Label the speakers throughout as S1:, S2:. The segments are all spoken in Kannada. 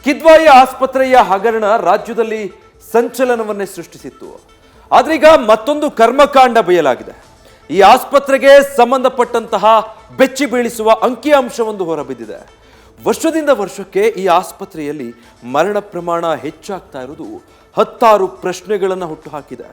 S1: ಕಿದ್ವಾಯಿ ಆಸ್ಪತ್ರೆಯ ಹಗರಣ ರಾಜ್ಯದಲ್ಲಿ ಸಂಚಲನವನ್ನೇ ಸೃಷ್ಟಿಸಿತ್ತು. ಆದ್ರೀಗ ಮತ್ತೊಂದು ಕರ್ಮಕಾಂಡ ಬಯಲಾಗಿದೆ. ಈ ಆಸ್ಪತ್ರೆಗೆ ಸಂಬಂಧಪಟ್ಟಂತಹ ಬೆಚ್ಚಿ ಬೀಳಿಸುವ ಅಂಕಿಅಂಶವೊಂದು ಹೊರಬಿದ್ದಿದೆ. ವರ್ಷದಿಂದ ವರ್ಷಕ್ಕೆ ಈ ಆಸ್ಪತ್ರೆಯಲ್ಲಿ ಮರಣ ಪ್ರಮಾಣ ಹೆಚ್ಚಾಗ್ತಾ ಇರುವುದು ಹತ್ತಾರು ಪ್ರಶ್ನೆಗಳನ್ನು ಹುಟ್ಟುಹಾಕಿದೆ.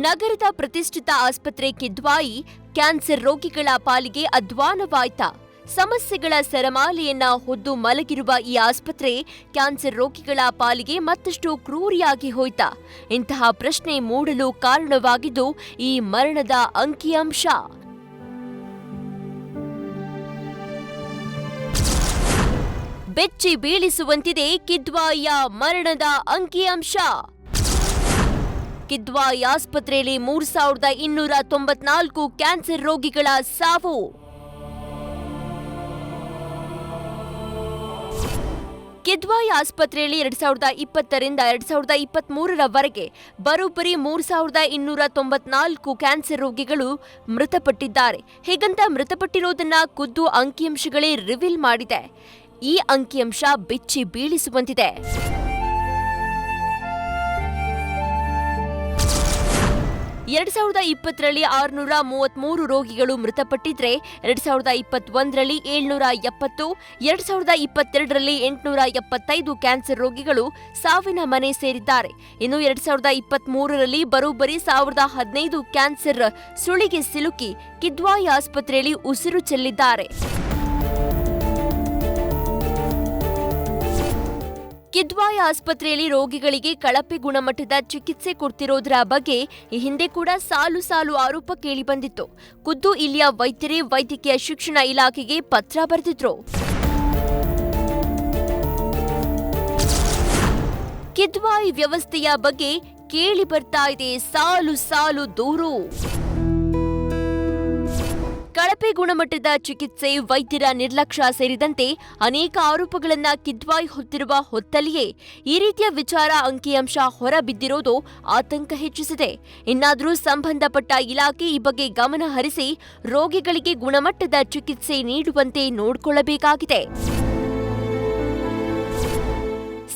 S2: ನಗರದ ಪ್ರತಿಷ್ಠಿತ ಆಸ್ಪತ್ರೆ ಕಿದ್ವಾಯಿ ಕ್ಯಾನ್ಸರ್ ರೋಗಿಗಳ ಪಾಲಿಗೆ ಅಧ್ವಾನವಾಯ್ತಾ? ಸಮಸ್ಯೆಗಳ ಸರಮಾಲೆಯನ್ನ ಹೊದ್ದು ಮಲಗಿರುವ ಈ ಆಸ್ಪತ್ರೆ ಕ್ಯಾನ್ಸರ್ ರೋಗಿಗಳ ಪಾಲಿಗೆ ಮತ್ತಷ್ಟು ಕ್ರೂರಿಯಾಗಿ ಹೋಯ್ತಾ? ಇಂತಹ ಪ್ರಶ್ನೆ ಮೂಡಲು ಕಾರಣವಾಗಿದ್ದು ಈ ಮರಣದ ಅಂಕಿಅಂಶ. ಬೆಚ್ಚಿ ಬೀಳಿಸುವಂತಿದೆ ಕಿದ್ವಾಯಿಯ ಮರಣದ ಅಂಕಿಅಂಶ. ಕಿದ್ವಾಯಿ ಆಸ್ಪತ್ರೆಯಲ್ಲಿ 3294 ಕ್ಯಾನ್ಸರ್ ರೋಗಿಗಳ ಸಾವು. ಕಿದ್ವಾಯಿ ಆಸ್ಪತ್ರೆಯಲ್ಲಿ 2020ರಿಂದ 2023ರವರೆಗೆ ಬರೋಬ್ಬರಿ 3294 ಕ್ಯಾನ್ಸರ್ ರೋಗಿಗಳು ಮೃತಪಟ್ಟಿದ್ದಾರೆ. ಹೀಗಂತ ಮೃತಪಟ್ಟಿರೋದನ್ನ ಖುದ್ದು ಅಂಕಿಅಂಶಗಳೇ ರಿವೀಲ್ ಮಾಡಿದೆ. ಈ ಅಂಕಿಅಂಶ ಬೆಚ್ಚಿ ಬೀಳಿಸುವಂತಿದೆ. 2020ರಲ್ಲಿ 633 ರೋಗಿಗಳು ಮೃತಪಟ್ಟಿದ್ರೆ 2021ರಲ್ಲಿ 770, 2022ರಲ್ಲಿ 875 ಕ್ಯಾನ್ಸರ್ ರೋಗಿಗಳು ಸಾವಿನ ಮನೆ ಸೇರಿದ್ದಾರೆ. ಇನ್ನು 2023ರಲ್ಲಿ ಬರೋಬ್ಬರಿ 1015 ಕ್ಯಾನ್ಸರ್ ಸುಳಿಗೆ ಸಿಲುಕಿ ಕಿದ್ವಾಯಿ ಆಸ್ಪತ್ರೆಯಲ್ಲಿ ಉಸಿರು ಚೆಲ್ಲಿದ್ದಾರೆ. ಕಿದ್ವಾಯಿ ಆಸ್ಪತ್ರೆಯಲ್ಲಿ ರೋಗಿಗಳಿಗೆ ಕಳಪೆ ಗುಣಮಟ್ಟದ ಚಿಕಿತ್ಸೆ ಕೊಡ್ತಿರೋದರ ಬಗ್ಗೆ ಈ ಹಿಂದೆ ಕೂಡ ಸಾಲು ಸಾಲು ಆರೋಪ ಕೇಳಿಬಂದಿತ್ತು. ಖುದ್ದು ಇಲ್ಲಿಯ ವೈದ್ಯರೇ ವೈದ್ಯಕೀಯ ಶಿಕ್ಷಣ ಇಲಾಖೆಗೆ ಪತ್ರ ಬರೆದಿದ್ರು. ಕಿದ್ವಾಯಿ ವ್ಯವಸ್ಥೆಯ ಬಗ್ಗೆ ಕೇಳಿ ಬರ್ತಾ ಇದೆ ಸಾಲು ಸಾಲು ದೂರು. ಕಳಪೆ ಗುಣಮಟ್ಟದ ಚಿಕಿತ್ಸೆ, ವೈದ್ಯರ ನಿರ್ಲಕ್ಷ್ಯ ಸೇರಿದಂತೆ ಅನೇಕ ಆರೋಪಗಳನ್ನ ಕಿದ್ವಾಯಿ ಹೊತ್ತಿರುವ ಹೊತ್ತಲ್ಲಿಯೇ ಈ ರೀತಿಯ ವಿಚಾರ ಅಂಕಿಅಂಶ ಹೊರಬಿದ್ದಿರೋದು ಆತಂಕ ಹೆಚ್ಚಿಸಿದೆ. ಇನ್ನಾದರೂ ಸಂಬಂಧಪಟ್ಟ ಇಲಾಖೆ ಈ ಬಗ್ಗೆ ಗಮನ ಹರಿಸಿ ರೋಗಿಗಳಿಗೆ ಗುಣಮಟ್ಟದ ಚಿಕಿತ್ಸೆ ನೀಡುವಂತೆ ನೋಡಿಕೊಳ್ಳಬೇಕಾಗಿದೆ.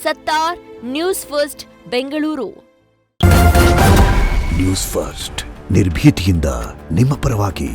S2: Sattar, news first, Bengaluru.
S3: News first ನಿರ್ಭೀತಿಯಿಂದ ನಿಮ್ಮ ಪರವಾಗಿ.